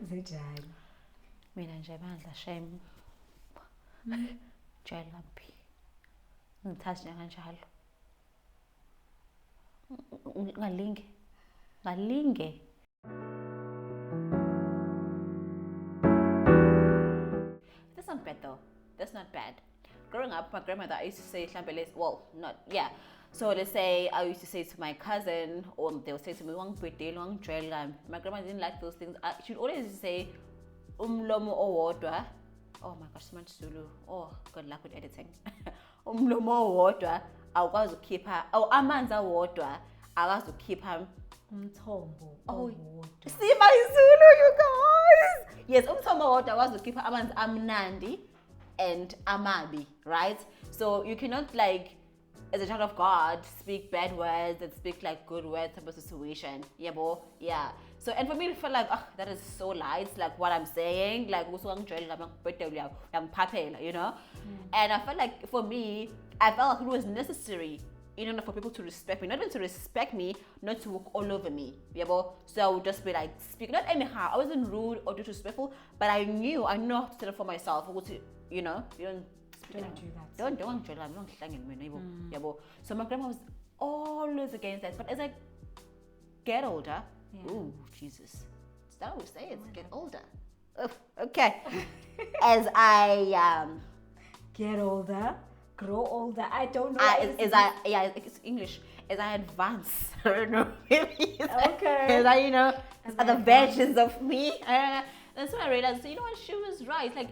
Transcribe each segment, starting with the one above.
Zinjani? Mina nje bandla shame. Jela phi. Ngithathe kanjalo. Ngalinge. That's not bad though. That's not bad. Growing up, my grandmother, I used to say, well, not, yeah. So let's say I used to say to my cousin, or they would say to me, my grandma didn't like those things. She'd always say, umlomo owodwa. Oh my gosh, so much Zulu. Oh, good luck with editing. Umlomo owodwa, awukwazi ukhipha, amanzi awodwa, awukwazi ukhipha Umthombo. Oh, see my Zulu, you guys. Yes, umthombo owodwa awukwazi ukhipha amanzi amnandi and amabi, right? So you cannot, like, as a child of God, speak bad words and speak like good words type of situation. Yeah, bo? Yeah. So, and for me, to feel like, oh, that is so light, like what I'm saying, like, you know? And I felt like, for me, I felt like it was necessary in order for people to respect me. Not even to respect me, not to walk all over me. Yeah, bo? So I would just be like, speak, not anyhow. I wasn't rude or disrespectful, but I knew how to stand up for myself. You know, you don't do that. Don't So my grandma was always against that. But as I get older, ooh, Jesus. Is that what we say? It's get older. Oh, okay. As I get older, grow older. I don't know. It's English. As I advance, I don't know. Maybe okay. As I, as other versions of me. That's when I realized. So you know what? She was right. Like,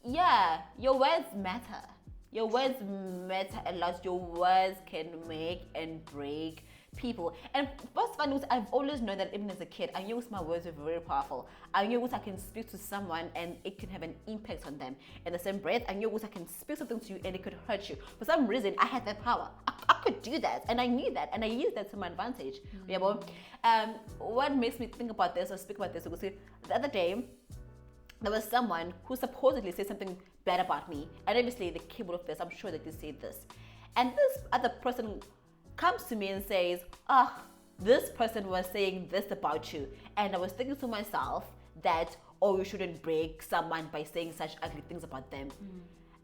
yeah, your words matter. Your words matter a lot. Your words can make and break people. And what's funny is I've always known that even as a kid, I knew my words were very powerful. I knew I can speak to someone and it can have an impact on them. In the same breath, I knew I can speak something to you and it could hurt you. For some reason, I had that power. I could do that, and I knew that, and I used that to my advantage. Yeah, but what makes me think about this or speak about this? Because the other day, there was someone who supposedly said something bad about me, and obviously they came with this. I'm sure that they said this, and this other person comes to me and says, this person was saying this about you. And I was thinking to myself that, you shouldn't break someone by saying such ugly things about them.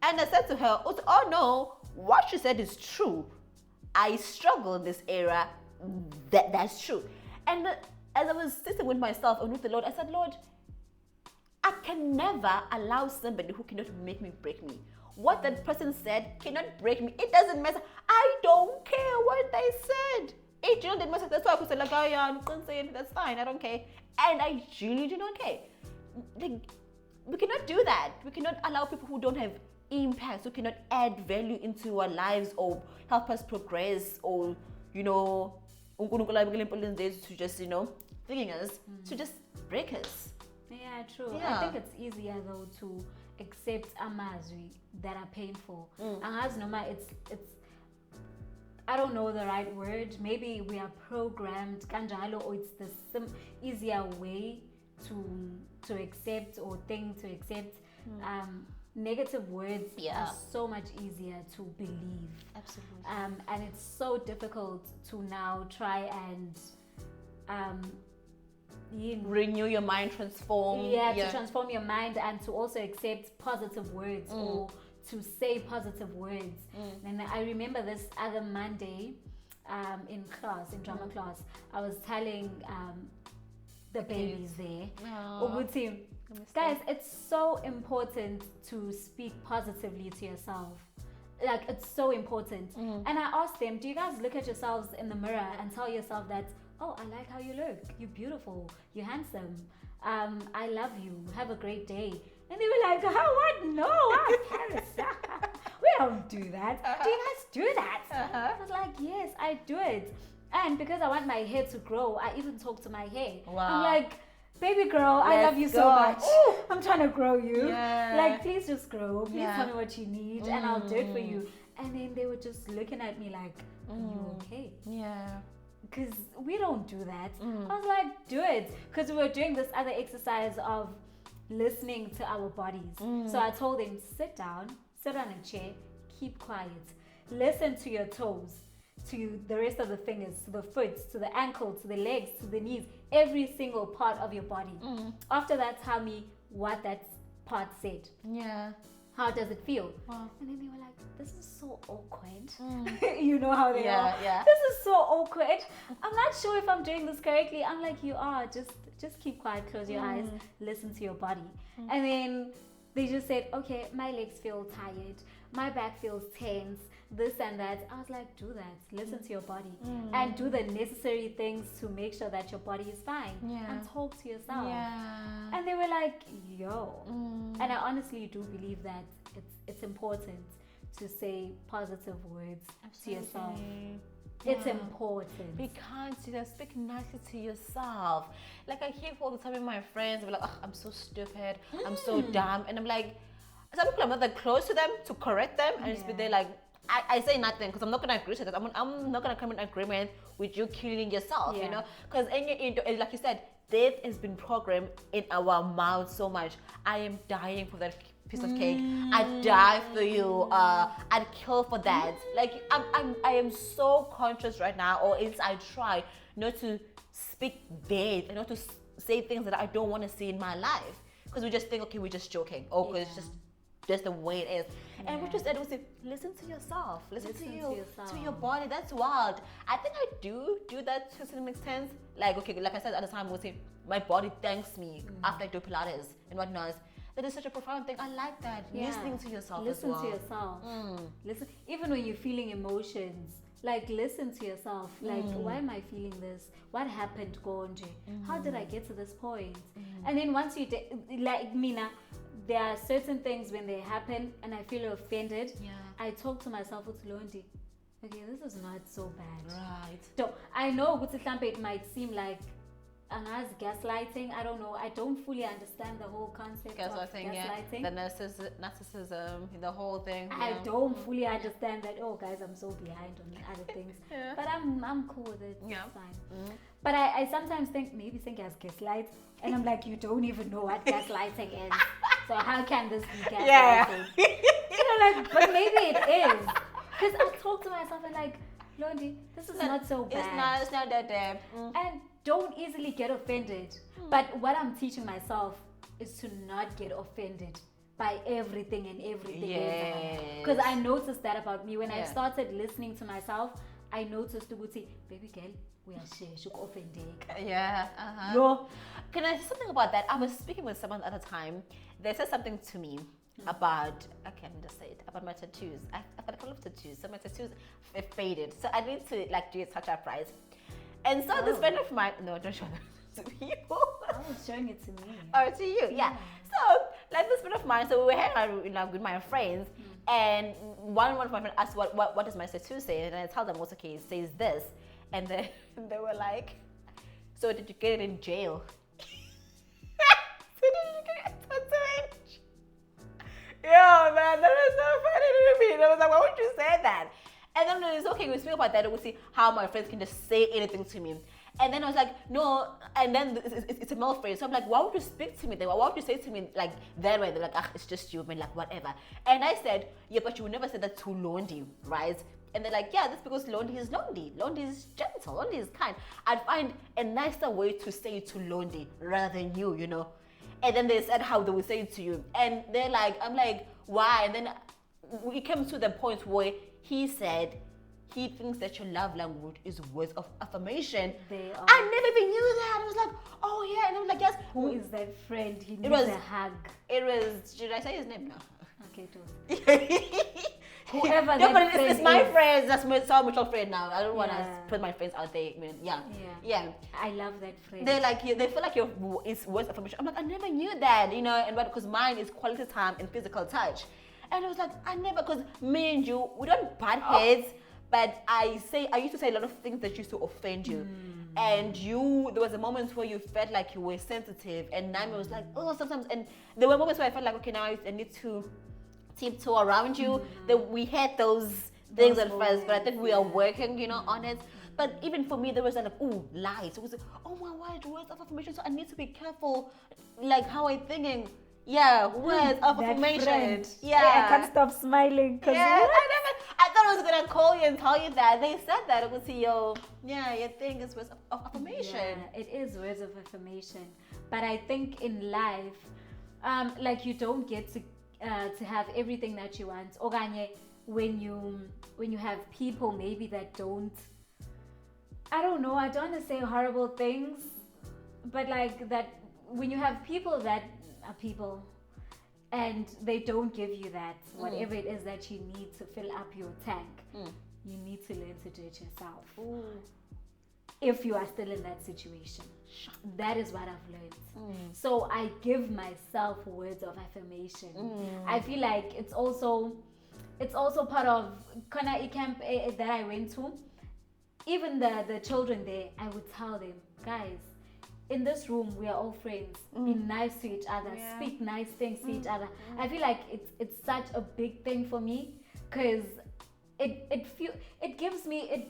And I said to her, oh no, what she said is true. I struggle in this area. That's true. And as I was sitting with myself and with the Lord, I said, Lord, I can never allow somebody who cannot make me break me. What that person said cannot break me. It doesn't matter. I don't care what they said. It didn't matter. That's why I said, like, oh yeah, that's fine. I don't care. And I really do not care. Like, we cannot do that. We cannot allow people who don't have impact, who cannot add value into our lives or help us progress, or, to just, thinking us, to just break us. Yeah, true. Yeah. I think it's easier though to accept amazwi that are painful. Angazi noma it's I don't know the right word. Maybe we are programmed kanjalo, or it's the easier way to accept or thing to accept. Negative words are so much easier to believe. Absolutely. And it's so difficult to now try and renew your mind, transform. To transform your mind and to also accept positive words or to say positive words. And I remember this other Monday in drama class, I was telling the babies there, guys, it's so important to speak positively to yourself. Like, it's so important. And I asked them, do you guys look at yourselves in the mirror and tell yourself that, oh, I like how you look, you're beautiful, you're handsome, I love you, have a great day? And they were like, what? No, we don't do that. Do you guys do that? I was like, yes, I do it. And because I want my hair to grow, I even talk to my hair. Wow. I'm like, baby girl, I love you so much. I'm trying to grow you. Yeah. Like, please just grow. Please tell me what you need and I'll do it for you. And then they were just looking at me like, are you okay? Yeah. Because we don't do that. I was like, do it. Because we were doing this other exercise of listening to our bodies. So I told them, sit on a chair, keep quiet, listen to your toes, to the rest of the fingers, to the foot, to the ankle, to the legs, to the knees, every single part of your body. After that, tell me what that part said. Yeah. How does it feel? Wow. And then they were like, this is so awkward. You know how they are. Yeah. This is so awkward. I'm not sure if I'm doing this correctly. I'm like, you are. Just keep quiet, close your eyes, listen to your body. And then they just said, okay, my legs feel tired, my back feels tense, this and that. I was like, do that. Listen to your body and do the necessary things to make sure that your body is fine. And talk to yourself. And they were like, yo. And I honestly do believe that it's important to say positive words to yourself. It's important. Be kind to yourself. Speak nicely to yourself. Like I hear all the time with my friends, they're like, oh, I'm so stupid. I'm so dumb. And I'm like, some people I'm not that close to them to correct them. And just be there like, I say nothing because I'm not going to agree to that. I'm not going to come in agreement with you killing yourself, you know? Because like you said, death has been programmed in our mouths so much. I am dying for that piece of cake. I'd die for you. I'd kill for that. Like I am so conscious right now, or it's I try not to speak death and not to say things that I don't want to see in my life, because we just think, okay, we're just joking, or because it's just the way it is. And we just said, we say, listen to yourself, listen to you, to your body. That's wild. I think I do that to some extent. Like, okay, like I said at the time, we say my body thanks me after I do Pilates and whatnot. That is such a profound thing. I like that. Listening to yourself as well. Listen to yourself. Listen, even when you're feeling emotions, like listen to yourself. Like, why am I feeling this? What happened, Gonje? How did I get to this point? And then once you like Mina, there are certain things when they happen and I feel offended. I talk to myself with Londi. Okay, this is not so bad. Right. So I know it might seem like gaslighting. I don't know. I don't fully understand the whole concept of gaslighting. The narcissism, the whole thing. I don't fully understand that. Oh, guys, I'm so behind on other things. But I'm cool with it. It's fine. But I sometimes think as gaslight, and I'm like, you don't even know what gaslighting is. So how can this be gaslighting? You know, like, but maybe it is. Because I talk to myself and like, Londi, this is not so bad. It's not that bad. And don't easily get offended. But what I'm teaching myself is to not get offended by everything and everything. Because I noticed that about me. When I started listening to myself, I noticed to say, baby girl, we are share, offended. No. Can I say something about that? I was speaking with someone at a time. They said something to me about, okay, I'm just say it, about my tattoos. I've got a couple of tattoos, so my tattoos have faded. So I need to like do a touch-up, right? And so this friend of mine, no, don't show them to people. I was showing it to me. Oh, to you, yeah. So like this friend of mine, so we were hanging out with my friends, and one of my friends asked, what does my tattoo say? And I tell them, what's okay, it says this. And then they were like, so did you get it in jail? So did you get a tattoo? Yo, man, that is so funny to me. I was like, why would you say that? And then it's okay, we speak about that, and we see how my friends can just say anything to me. And then I was like, no, and then it's a male friend. So I'm like, why would you speak to me then? Why would you say to me like that way? They're like, it's just you, I mean, like whatever. And I said, yeah, but you would never say that to Londi, right? And they're like, yeah, that's because Londi is Londi. Londi is gentle, Londi is kind. I'd find a nicer way to say it to Londi rather than you, you know? And then they said how they would say it to you. And they're like, I'm like, why? And then we came to the point where he said he thinks that your love language is words of affirmation. I never even knew that. I was like, oh yeah. And I was like, yes. Who is that friend? He needs a hug. It was, should I say his name now? Okay, don't. Whoever no, but friend it's my friends. That's my mutual friend now. I don't want to put my friends out there. I mean, yeah. I love that friend. They're like, they feel like it's words of affirmation. I'm like, I never knew that, you know, and because mine is quality time and physical touch. And I was like, I never, because me and you, we don't butt heads, but I used to say a lot of things that used to offend you. And there was a moment where you felt like you were sensitive, and Nami was like, oh, sometimes, and there were moments where I felt like, okay, now I need to tiptoe around you. That we had those things at first, but I think we are working, you know, on it. But even for me, there was like, ooh, lies. It was like, oh my word, words of affirmation. So I need to be careful, like how I'm thinking. Yeah, words of affirmation. Yeah, I can't stop smiling. I thought it was gonna call you and tell you that. They said that it was your thing is words of affirmation. Yeah, it is words of affirmation. But I think in life, like you don't get to have everything that you want. Oganye, when you have people maybe that don't, I don't know, I don't want to say horrible things, but like that when you have people that are people and they don't give you that, whatever it is that you need to fill up your tank, you need to learn to do it yourself. Ooh. If you are still in that situation. That is what I've learned. So I give myself words of affirmation. I feel like it's also part of Kona camp that I went to. Even the children there, I would tell them, guys, in this room we are all friends. Be nice to each other. Speak nice things to each other. I feel like it's such a big thing for me because it gives me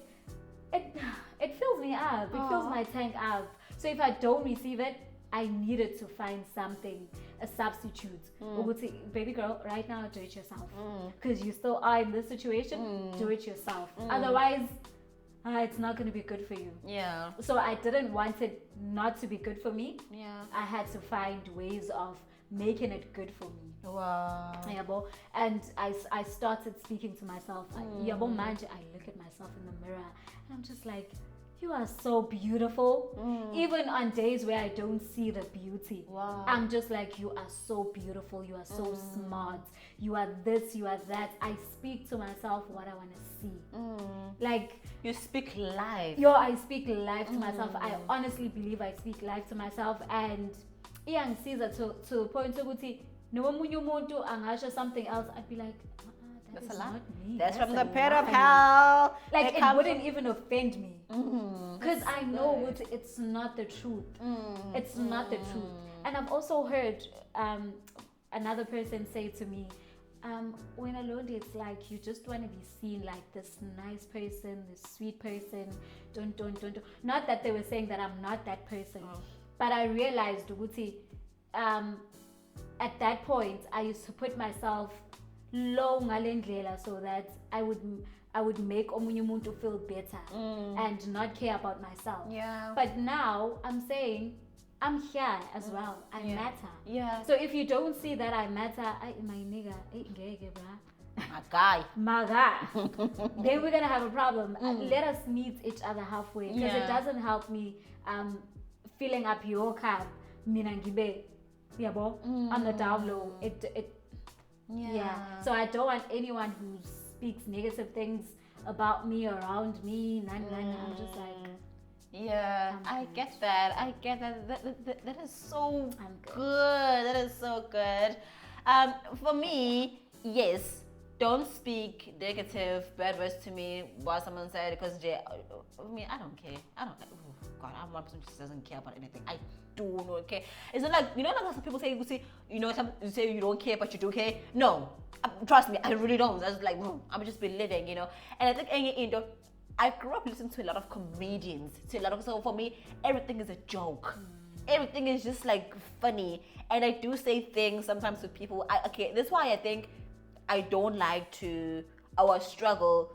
it fills me up. It fills my tank up. So if I don't receive it, I needed to find something, a substitute. Baby girl, right now do it yourself. Because you still are in this situation, do it yourself. Otherwise, it's not going to be good for you. Yeah. So I didn't want it not to be good for me. Yeah. I had to find ways of making it good for me. Wow. And I started speaking to myself. I look at myself in the mirror and I'm just like, you are so beautiful. Even on days where I don't see the beauty, I'm just like, you are so beautiful. You are so smart. You are this, you are that. I speak to myself what I want to see. Like, you speak life. I speak life to myself. I honestly believe I speak life to myself. And iyangisiza to the point ukuthi noma omunye umuntu angasho something else, I'd be like, that's is a lie. not me. That's from the a pit of lie. hell. Like it wouldn't even offend me because I know it's not the truth. It's not the truth. And I've also heard another person say to me, when alone, it's like you just want to be seen like this nice person, this sweet person. Don't. Not that they were saying that I'm not that person, but I realized, Wuti, at that point, I used to put myself low ngalendlela so that I would make omunye umuntu feel better and not care about myself. Yeah. But now I'm saying I'm here as well. I matter. Yeah. So if you don't see that I matter, my nigga, my guy, then we're gonna have a problem. Let us meet each other halfway because it doesn't help me filling up your cup. Mina ngibe, on the down low. So I don't want anyone who speaks negative things about me, around me. I'm just like, I get that. That is so good. That is so good. For me, yes, don't speak negative, bad words to me while someone said, because I don't care. God, I'm one person who just doesn't care about anything. I do not care. It's not like, like some people say, you say you don't care, but you do care. No, trust me, I really don't. I was like, I'm just been living, And I think, I grew up listening to a lot of comedians, so for me, everything is a joke. Everything is just like funny. And I do say things sometimes to people. That's why I think I don't like to, struggle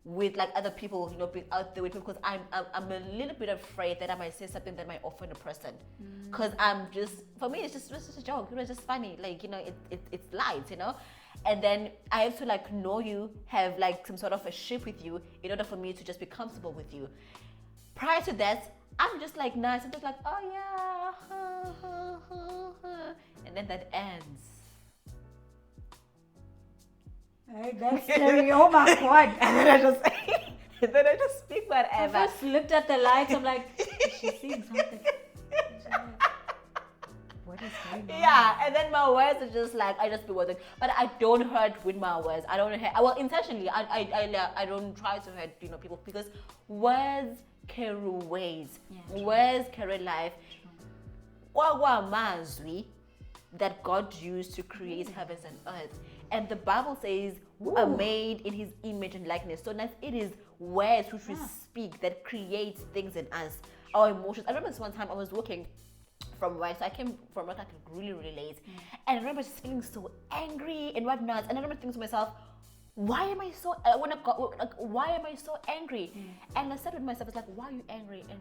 with like other people, being out there with people, because I'm a little bit afraid that I might say something that might offend a person. Because for me, it's just a joke. It's just funny. Like, it's light, And then I have to like know you, have like some sort of a ship with you in order for me to just be comfortable with you. Prior to that, I'm just like nice. I'm just like, oh yeah. And then that ends. Hey, that's scary. Oh my God. And then I just speak whatever. I first looked at the lights. I'm like, is she seeing something? What is going on? Yeah, and then my words are just like, I just be with it. But I don't hurt with my words. I don't hurt. Well, intentionally, I don't try to hurt people, because words carry ways. Words carry life. Mazwi that God used to create heavens and earth. And the Bible says we are made in his image and likeness. So that it is words which we speak that create things in us, our emotions. I remember this one time I was walking from work. So I came from work like really, really late. And I remember just feeling so angry and whatnot. And I remember thinking to myself, why am I so why am I so angry? And I said with myself, it's like, why are you angry? And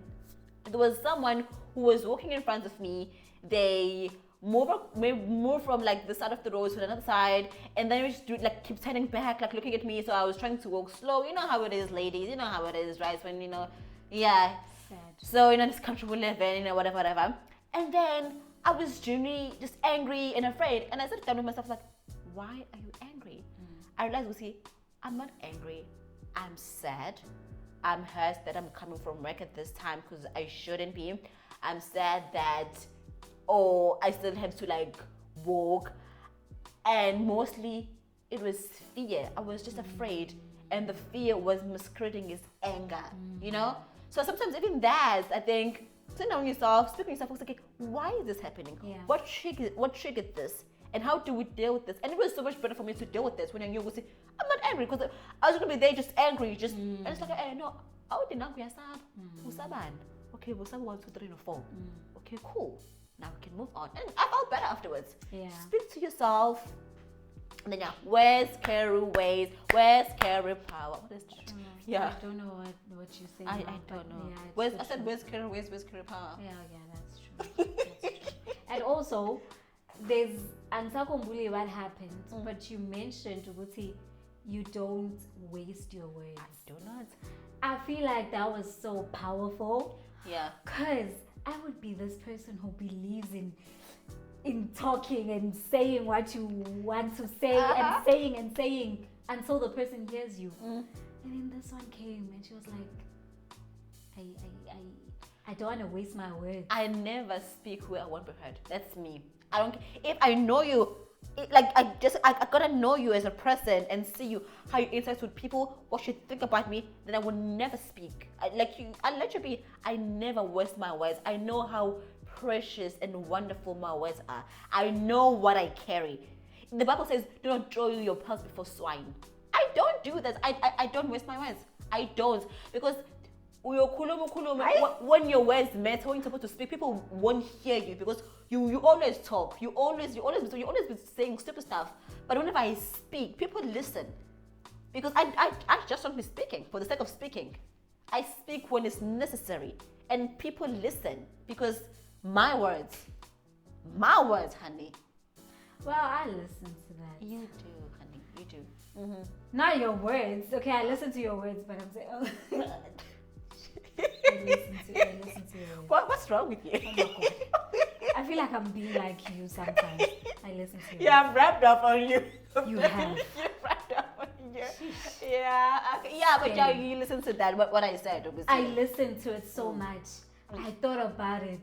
there was someone who was walking in front of me. They move from like the side of the road to another side, and then we just do like keep turning back, like looking at me. So I was trying to walk slow. You know how it is, ladies. You know how it is, right? When yeah. Sad. So this comfortable living, whatever. And then I was genuinely just angry and afraid. And I sat down with myself like, why are you angry? I realized, I'm not angry. I'm sad. I'm hurt that I'm coming from work at this time because I shouldn't be. I'm sad that, I still have to like walk. And mostly it was fear. I was just afraid. And the fear was masquerading as anger, So sometimes even that, I think, sitting down yourself, speaking to yourself, okay, why is this happening? Yeah. What triggered this? And how do we deal with this? And it was so much better for me to deal with this when you're young. I'm not angry because I was gonna be there just angry, and it's like, no, I would not be a okay, we'll 1, 2, 3, 4. Okay, cool. Now we can move on. And I felt better afterwards. Yeah. Speak to yourself. And then where's Carrie ways? Where's Carrie power? What is that? Yeah. I don't know what you say. I don't know. Yeah, I said where's Carrie ways? Where's Carrie power? Yeah, that's true. That's true. And also, there's ansakombuli what happened, but you mentioned Uguti, you don't waste your words. I do not. I feel like that was so powerful. Yeah. Cause I would be this person who believes in talking and saying what you want to say and saying until the person hears you. And then this one came and she was like, I don't want to waste my words. I never speak where I want to be heard. That's me. I don't. If I know you, I gotta know you as a person and see you, how you interact with people, what you think about me. Then I will never speak. I let you be. I never waste my words. I know how precious and wonderful my words are. I know what I carry. The Bible says, "Do not draw your pearls before swine." I don't do that. I don't waste my words. I don't, because when your words matter, when you're supposed to speak, people won't hear you because you always talk. You always be saying stupid stuff. But whenever I speak, people listen because I just don't be speaking for the sake of speaking. I speak when it's necessary, and people listen because my words, honey. Well, I listen to that. You do, honey. You do. Not your words. Okay, I listen to your words, but I'm saying, I listen to your words. What's wrong with you? Oh my God. I feel like I'm being like you sometimes. I listen to you. Yeah, I'm wrapped up on you. You have. You're wrapped up on you. Yeah. Okay. Yeah, but yeah, you listen to that. What I said, obviously. I listened to it so much. I thought about it.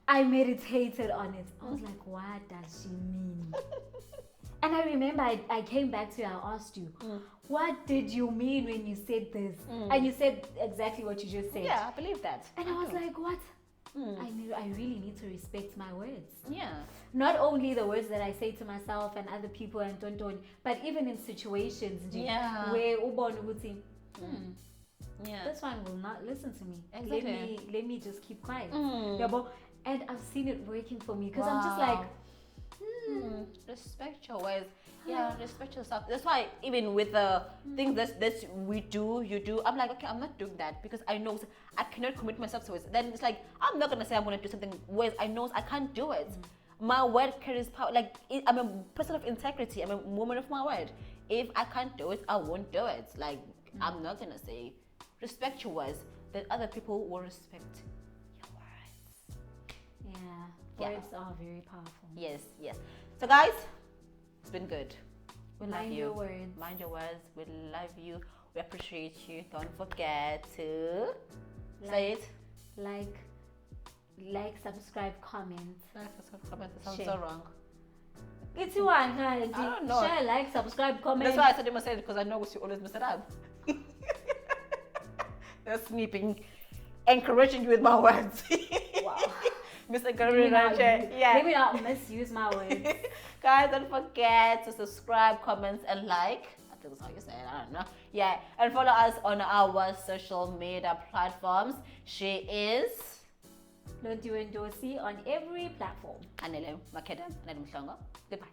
I meditated on it. I was like, what does she mean? And I remember I came back to you, I asked you, what did you mean when you said this? And you said exactly what you just said. Yeah, I believe that. And I was like, what? I really need to respect my words. Yeah. Not only the words that I say to myself and other people and don't, but even in situations where this one will not listen to me. Exactly. Let me just keep quiet. And I've seen it working for me because I'm just like, respect your words. Yeah, respect yourself. That's why even with the things that we do, you do, I'm like, okay, I'm not doing that because I know I cannot commit myself to it. Then it's like, I'm not gonna say I'm gonna do something where I know I can't do it. My word carries power. Like, I'm a person of integrity. I'm a woman of my word. If I can't do it, I won't do it. Like, I'm not gonna say, respect your words, then other people will respect your words. Yeah, words are very powerful. Yes. So guys, it's been good. We mind your words. Mind your words. We love you. We appreciate you. Don't forget to say it. Like, subscribe, comment. Comment. It sounds so wrong. It's one. I don't know. Share, like, subscribe, comment. That's why I said you must say it because I know you always mess it up. That's me encouraging you with my words. Wow. Mr. Yeah. Maybe not misuse my words. Guys, don't forget to subscribe, comment, and like. I think that's how you say it. I don't know. Yeah. And follow us on our social media platforms. She is Londiwe Ndosi on every platform. Anele Makeda. Goodbye.